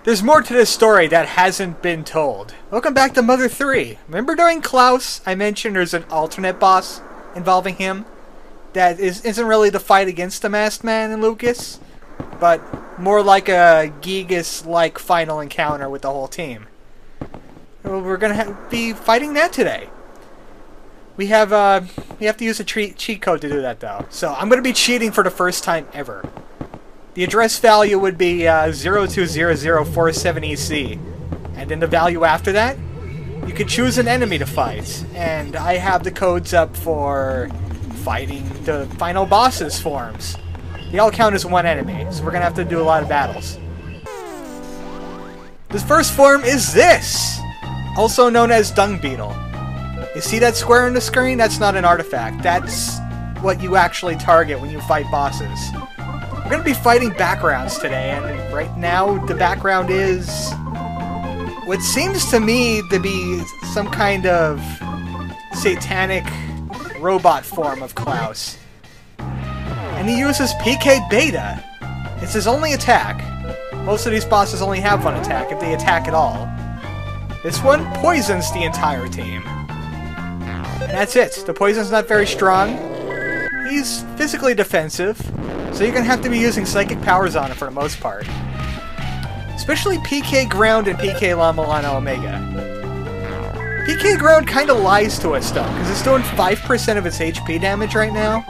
There's more to this story that hasn't been told. Welcome back to Mother 3. Remember during Klaus, I mentioned there's an alternate boss involving him? That isn't really the fight against the Masked Man and Lucas, but more like a Gigas-like final encounter with the whole team. Well, we're gonna be fighting that today. We have to use a cheat code to do that though. So I'm gonna be cheating for the first time ever. The address value would be 020047EC, and then the value after that, you could choose an enemy to fight. And I have the codes up for fighting the final boss's forms. They all count as one enemy, so we're gonna have to do a lot of battles. This first form is this, also known as Dung Beetle. You see that square on the screen? That's not an artifact. That's what you actually target when you fight bosses. We're going to be fighting backgrounds today, and right now the background is what seems to me to be some kind of satanic robot form of Klaus. And he uses PK Beta. It's his only attack. Most of these bosses only have one attack, if they attack at all. This one poisons the entire team. And that's it. The poison's not very strong. He's physically defensive, so you're going to have to be using psychic powers on him for the most part. Especially PK Ground and PK Lama Lana Omega. PK Ground kind of lies to us though, because it's doing 5% of its HP damage right now,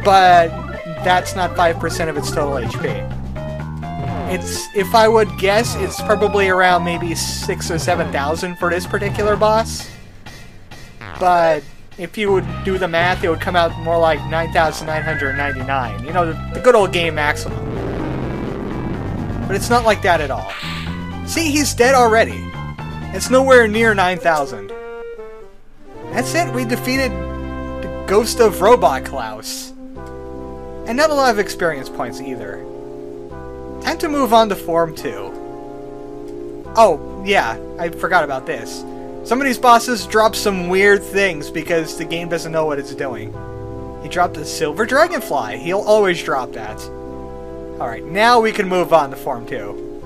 but that's not 5% of its total HP. It's, if I would guess, it's probably around maybe 6,000 or 7,000 for this particular boss. But if you would do the math, it would come out more like 9,999. You know, the good old game maximum. But it's not like that at all. See, he's dead already. It's nowhere near 9,000. That's it, we defeated the ghost of Robot Klaus. And not a lot of experience points either. Time to move on to Form 2. Oh, yeah, I forgot about this. Some of these bosses drop some weird things because the game doesn't know what it's doing. He dropped a silver dragonfly. He'll always drop that. Alright, now we can move on to Form 2.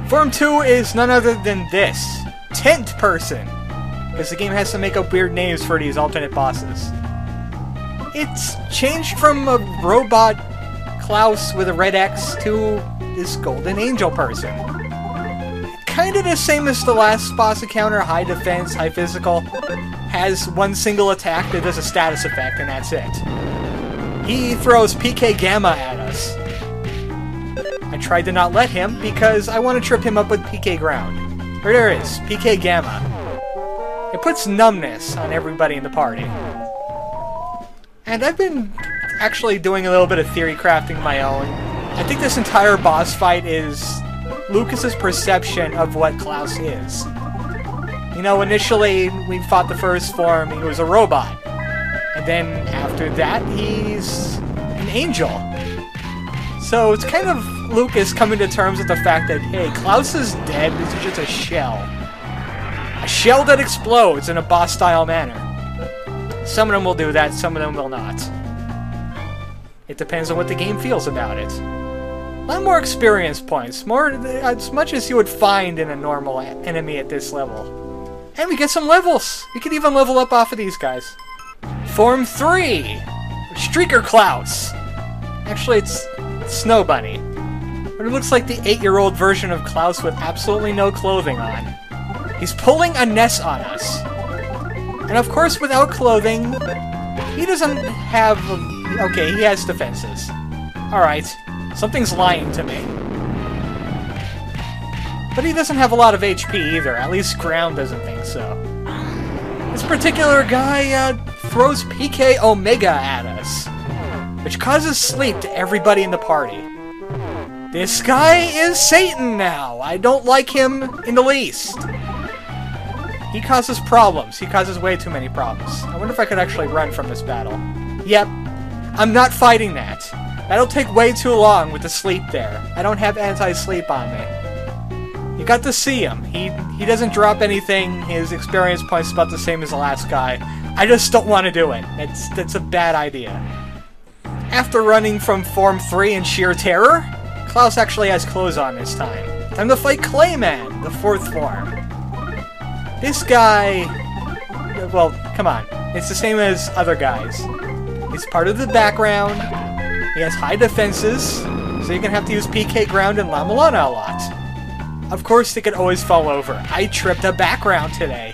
Form 2 is none other than this. Tent Person. Because the game has to make up weird names for these alternate bosses. It's changed from a robot Klaus with a red X to this golden angel person. Kind of the same as the last boss encounter, high defense, high physical. Has one single attack that does a status effect, and that's it. He throws PK Gamma at us. I tried to not let him because I want to trip him up with PK Ground. Here there is, PK Gamma. It puts numbness on everybody in the party. And I've been actually doing a little bit of theory crafting of my own. I think this entire boss fight is Lucas's perception of what Klaus is. You know, initially we fought the first form, he was a robot. And then after that, he's an angel. So it's kind of Lucas coming to terms with the fact that, hey, Klaus is dead, this is just a shell. A shell that explodes in a boss-style manner. Some of them will do that, some of them will not. It depends on what the game feels about it. A lot more experience points, more as much as you would find in a normal enemy at this level. And we get some levels! We could even level up off of these guys. Form 3! Streaker Klaus! Actually, it's Snow Bunny. But it looks like the 8-year-old version of Klaus with absolutely no clothing on. He's pulling a Ness on us. And of course, without clothing, he doesn't have... Okay, he has defenses. Alright, something's lying to me. But he doesn't have a lot of HP either, at least Ground doesn't think so. This particular guy throws PK Omega at us, which causes sleep to everybody in the party. This guy is Satan now! I don't like him in the least. He causes problems. He causes way too many problems. I wonder if I could actually run from this battle. Yep. I'm not fighting that. That'll take way too long with the sleep there. I don't have anti-sleep on me. You got to see him. He doesn't drop anything. His experience point's about the same as the last guy. I just don't want to do it. That's a bad idea. After running from Form 3 in sheer terror, Klaus actually has clothes on this time. Time to fight Clayman, the 4th form. This guy... Well, come on. It's the same as other guys. He's part of the background. He has high defenses, so you're gonna have to use PK ground and La Milana a lot. Of course, they could always fall over. I tripped a background today.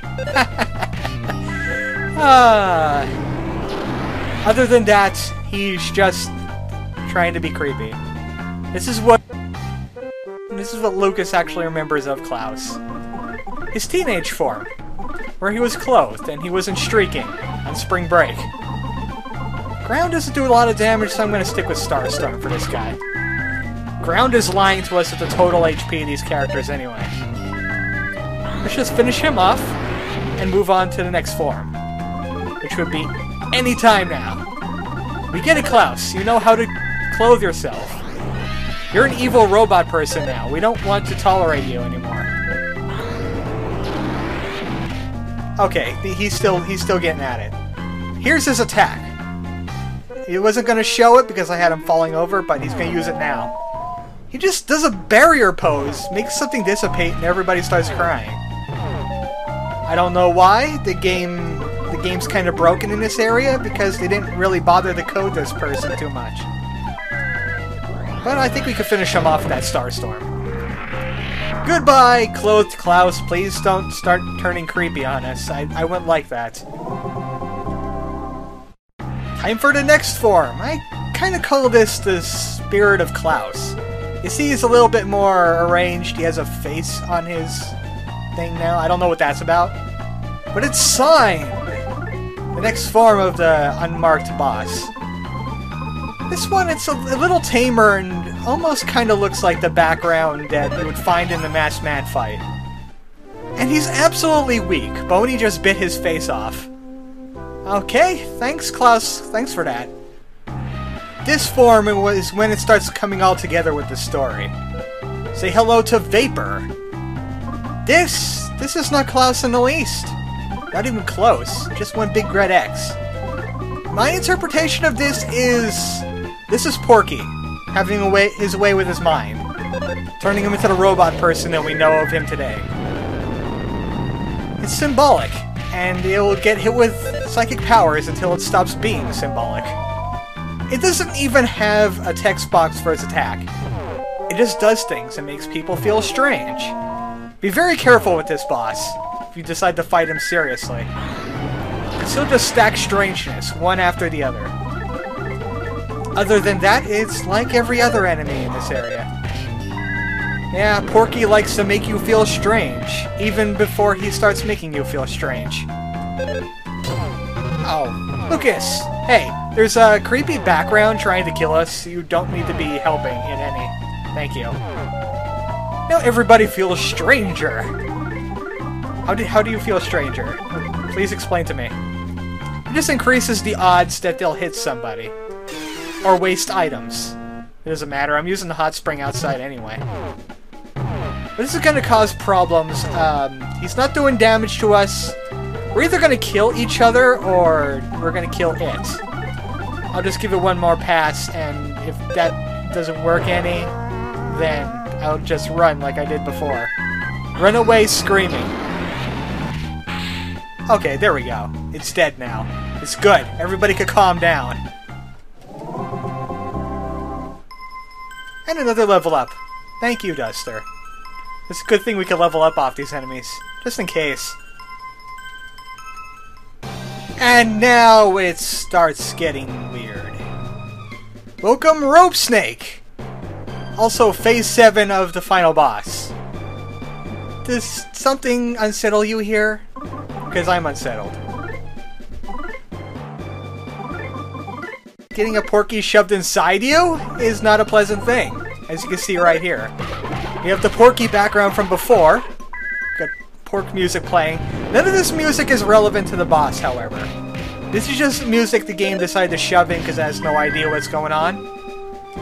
Other than that, he's just trying to be creepy. This is what Lucas actually remembers of Klaus. His teenage form, where he was clothed and he wasn't streaking on spring break. Ground doesn't do a lot of damage, so I'm going to stick with Starstorm for this guy. Ground is lying to us at the total HP of these characters anyway. Let's just finish him off and move on to the next form, which would be any time now. We get it, Klaus. You know how to clothe yourself. You're an evil robot person now. We don't want to tolerate you anymore. Okay, he's still getting at it. Here's his attack. He wasn't going to show it because I had him falling over, but he's going to use it now. He just does a barrier pose, makes something dissipate, and everybody starts crying. I don't know why. The game's kind of broken in this area because they didn't really bother to code this person too much. But I think we could finish him off with that Starstorm. Goodbye, clothed Klaus. Please don't start turning creepy on us. I wouldn't like that. Time for the next form. I kind of call this the Spirit of Klaus. You see he's a little bit more arranged. He has a face on his thing now. I don't know what that's about. But it's Sign! The next form of the unmarked boss. This one, it's a little tamer and almost kind of looks like the background that you would find in the Masked Man fight. And he's absolutely weak. Boney just bit his face off. Okay, thanks Klaus, thanks for that. This form is when it starts coming all together with the story. Say hello to Vapor. This is not Klaus in the least. Not even close, just one big red X. My interpretation of this is Porky, having his way with his mind, turning him into the robot person that we know of him today. It's symbolic, and it'll get hit with psychic powers until it stops being symbolic. It doesn't even have a text box for its attack. It just does things and makes people feel strange. Be very careful with this boss if you decide to fight him seriously. Because he'll just stack strangeness, one after the other. Other than that, it's like every other enemy in this area. Yeah, Porky likes to make you feel strange, even before he starts making you feel strange. Oh, Lucas! Hey, there's a creepy background trying to kill us. You don't need to be helping in any. Thank you. Now everybody feels stranger. How do you feel stranger? Please explain to me. It just increases the odds that they'll hit somebody. Or waste items. It doesn't matter, I'm using the hot spring outside anyway. But this is going to cause problems. He's not doing damage to us. We're either going to kill each other, or we're going to kill it. I'll just give it one more pass, and if that doesn't work any, then I'll just run like I did before. Run away screaming. Okay, there we go. It's dead now. It's good. Everybody could calm down. And another level up. Thank you, Duster. It's a good thing we can level up off these enemies. Just in case. And now it starts getting weird. Welcome, Rope Snake! Also, Phase 7 of the final boss. Does something unsettle you here? Because I'm unsettled. Getting a Porky shoved inside you is not a pleasant thing, as you can see right here. You have the Porky background from before. Got pork music playing. None of this music is relevant to the boss, however. This is just music the game decided to shove in because it has no idea what's going on.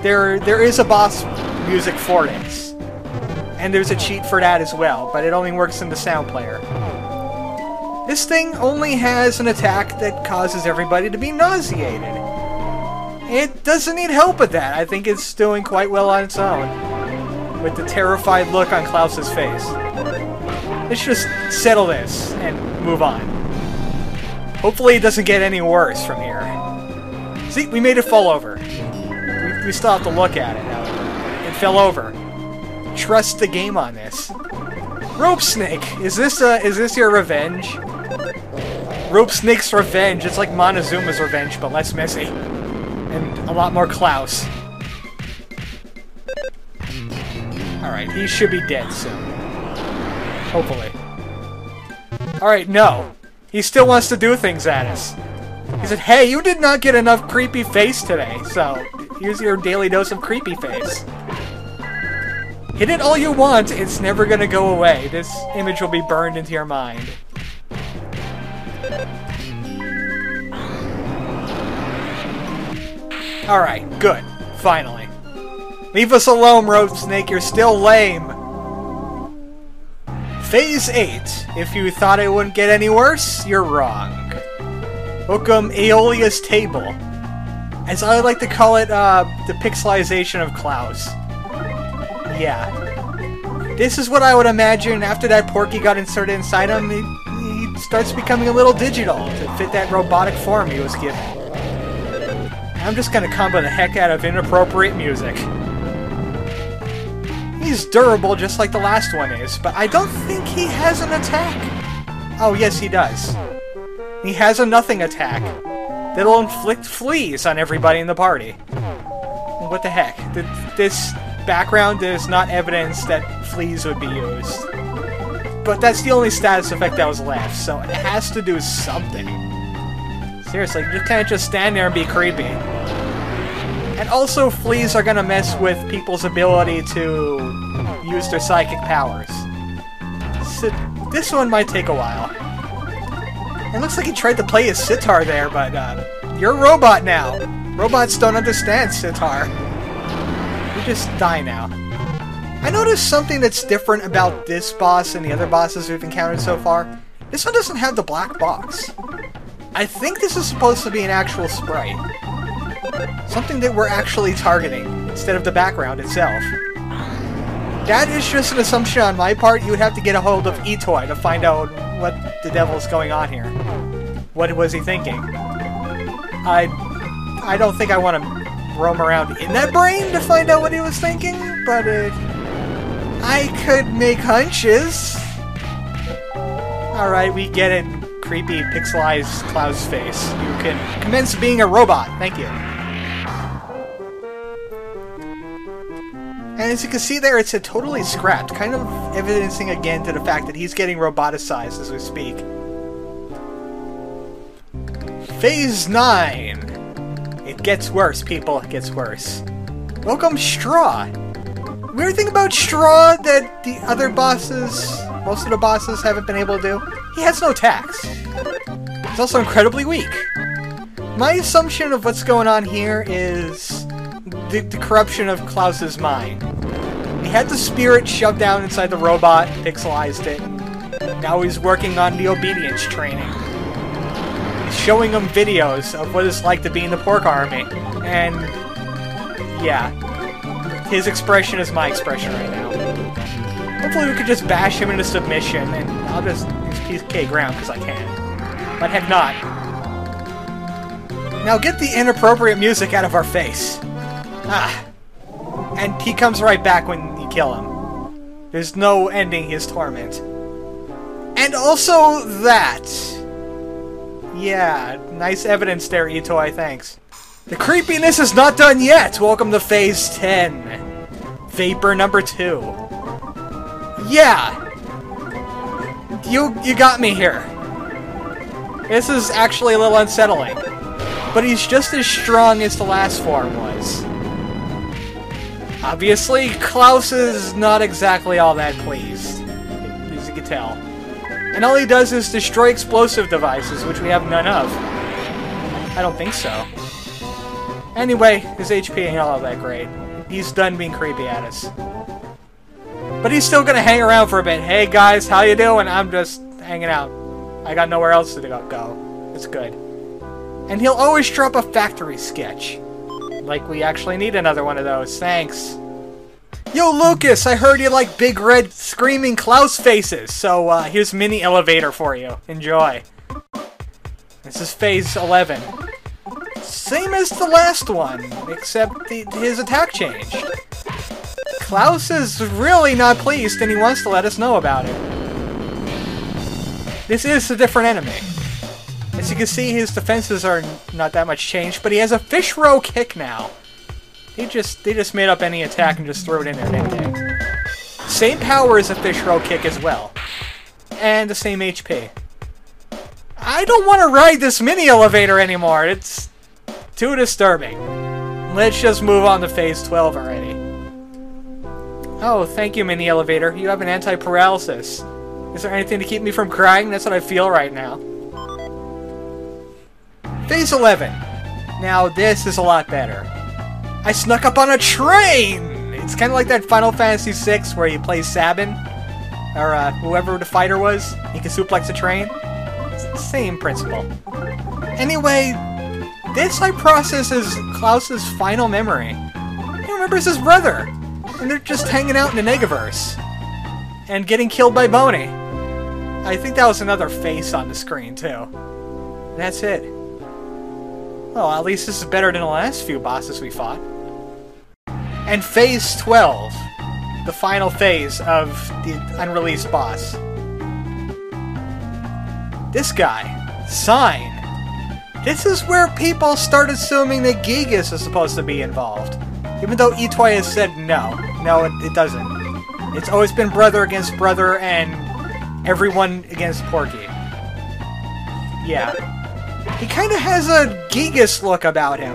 There is a boss music for this. And there's a cheat for that as well, but it only works in the sound player. This thing only has an attack that causes everybody to be nauseated. It doesn't need help with that. I think it's doing quite well on its own. with the terrified look on Klaus's face. Let's just settle this and move on. Hopefully it doesn't get any worse from here. See, we made it fall over. We still have to look at it now. It fell over. Trust the game on this. Rope Snake, is this your revenge? Rope Snake's revenge. It's like Montezuma's revenge, but less messy. And a lot more Klaus. Alright, he should be dead soon. Hopefully. Alright, no. He still wants to do things at us. He said, hey, you did not get enough creepy face today, so here's your daily dose of creepy face. Hit it all you want, it's never gonna go away. This image will be burned into your mind. Alright, good. Finally. Leave us alone, Rope Snake, you're still lame. Phase 8. If you thought it wouldn't get any worse, you're wrong. Welcome Aeolia's Table. As I like to call it, the pixelization of Klaus. Yeah. This is what I would imagine after that Porky got inserted inside him. He starts becoming a little digital to fit that robotic form he was given. I'm just gonna combo the heck out of inappropriate music. He's durable just like the last one is, but I don't think he has an attack. Oh, yes, he does. He has a nothing attack that'll inflict fleas on everybody in the party. What the heck? This background is not evidence that fleas would be used. But that's the only status effect that was left, so it has to do something. Seriously, you can't just stand there and be creepy. And also, fleas are gonna mess with people's ability to use their psychic powers. So this one might take a while. It looks like he tried to play his sitar there, but you're a robot now. Robots don't understand sitar. You just die now. I noticed something that's different about this boss and the other bosses we've encountered so far. This one doesn't have the black box. I think this is supposed to be an actual sprite. Something that we're actually targeting, instead of the background itself. That is just an assumption on my part. You would have to get a hold of Etoy to find out what the devil's going on here. What was he thinking? I don't think I want to roam around in that brain to find out what he was thinking, but I could make hunches. Alright, we get it. Creepy, pixelized Klaus face. You can commence being a robot. Thank you. And as you can see there, it's totally scrapped, kind of evidencing again to the fact that he's getting roboticized as we speak. Phase 9! It gets worse, people. It gets worse. Welcome, Straw! Weird thing about Straw that the other bosses, most of the bosses, haven't been able to do, he has no attacks. He's also incredibly weak. My assumption of what's going on here is the corruption of Klaus's mind. He had the spirit shoved down inside the robot, pixelized it. Now he's working on the obedience training. He's showing him videos of what it's like to be in the Pork Army. And yeah, his expression is my expression right now. Hopefully we could just bash him into submission, and I'll just use PK ground because I can. But heck not. Now get the inappropriate music out of our face. Ah. And he comes right back when you kill him. There's no ending his torment. And also that. Yeah, nice evidence there, Etoy, thanks. The creepiness is not done yet! Welcome to Phase 10. Vapor number 2. Yeah! You got me here. This is actually a little unsettling. But he's just as strong as the last form was. Obviously, Klaus is not exactly all that pleased, as you can tell. And all he does is destroy explosive devices, which we have none of. I don't think so. Anyway, his HP ain't all that great. He's done being creepy at us. But he's still gonna hang around for a bit. Hey guys, how you doing? I'm just hanging out. I got nowhere else to go. It's good. And he'll always drop a factory sketch. Like we actually need another one of those. Thanks. Yo, Lucas, I heard you like big red screaming Klaus faces, so here's mini elevator for you. Enjoy. This is phase 11. Same as the last one, except his attack changed. Klaus is really not pleased and he wants to let us know about it. This is a different enemy. As you can see, his defenses are not that much changed, but he has a fish row kick now. They just made up any attack and just threw it in there, didn't they? Same power as a fish row kick as well. And the same HP. I don't want to ride this mini elevator anymore. It's too disturbing. Let's just move on to phase 12 already. Oh, thank you, mini elevator. You have an anti-paralysis. Is there anything to keep me from crying? That's what I feel right now. Phase 11. Now, this is a lot better. I snuck up on a train! It's kind of like that Final Fantasy VI where you play Sabin, or whoever the fighter was. You can suplex a train. It's the same principle. Anyway, this I process as Klaus's final memory. He remembers his brother, and they're just hanging out in the Negaverse. And getting killed by Boney. I think that was another face on the screen, too. That's it. Well, at least this is better than the last few bosses we fought. And phase 12. The final phase of the unreleased boss. This guy. Sign. This is where people start assuming that Gigas is supposed to be involved. Even though Etoy has said no. No, it doesn't. It's always been brother against brother and everyone against Porky. Yeah. He kind of has a Gigas look about him.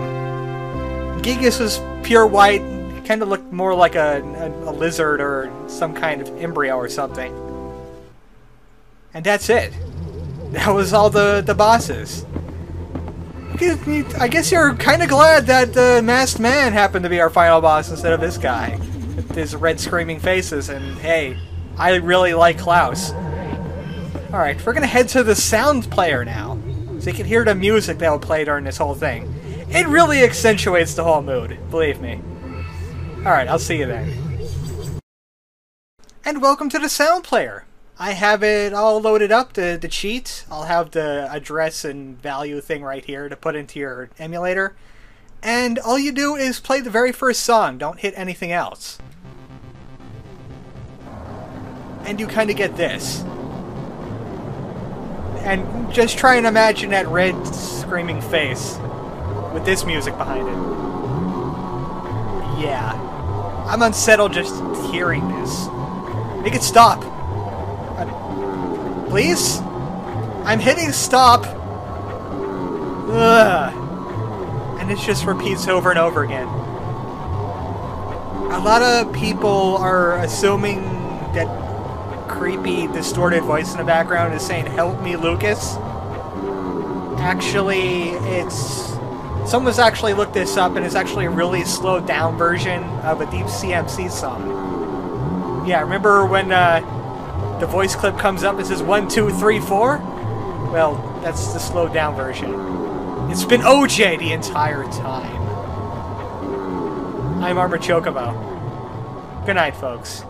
Gigas was pure white, kind of looked more like a lizard or some kind of embryo or something. And that's it. That was all the bosses. I guess you're kind of glad that the Masked Man happened to be our final boss instead of this guy. With his red screaming faces, and hey, I really like Klaus. Alright, we're gonna head to the sound player now. So you can hear the music that will play during this whole thing. It really accentuates the whole mood, believe me. Alright, I'll see you then. And welcome to the sound player. I have it all loaded up, the cheat. I'll have the address and value thing right here to put into your emulator. And all you do is play the very first song, don't hit anything else. And you kind of get this. And just try and imagine that red screaming face with this music behind it. Yeah. I'm unsettled just hearing this. Make it stop. Please? I'm hitting stop. Ugh. And it just repeats over and over again. A lot of people are assuming that creepy, distorted voice in the background is saying, "Help me, Lucas." Actually, someone's actually looked this up, and it's actually a really slowed down version of a Deep CMC song. Yeah, remember when the voice clip comes up and says 1, 2, 3, 4? Well, that's the slowed down version. It's been OJ the entire time. I'm ArmoredChocobo. Good night, folks.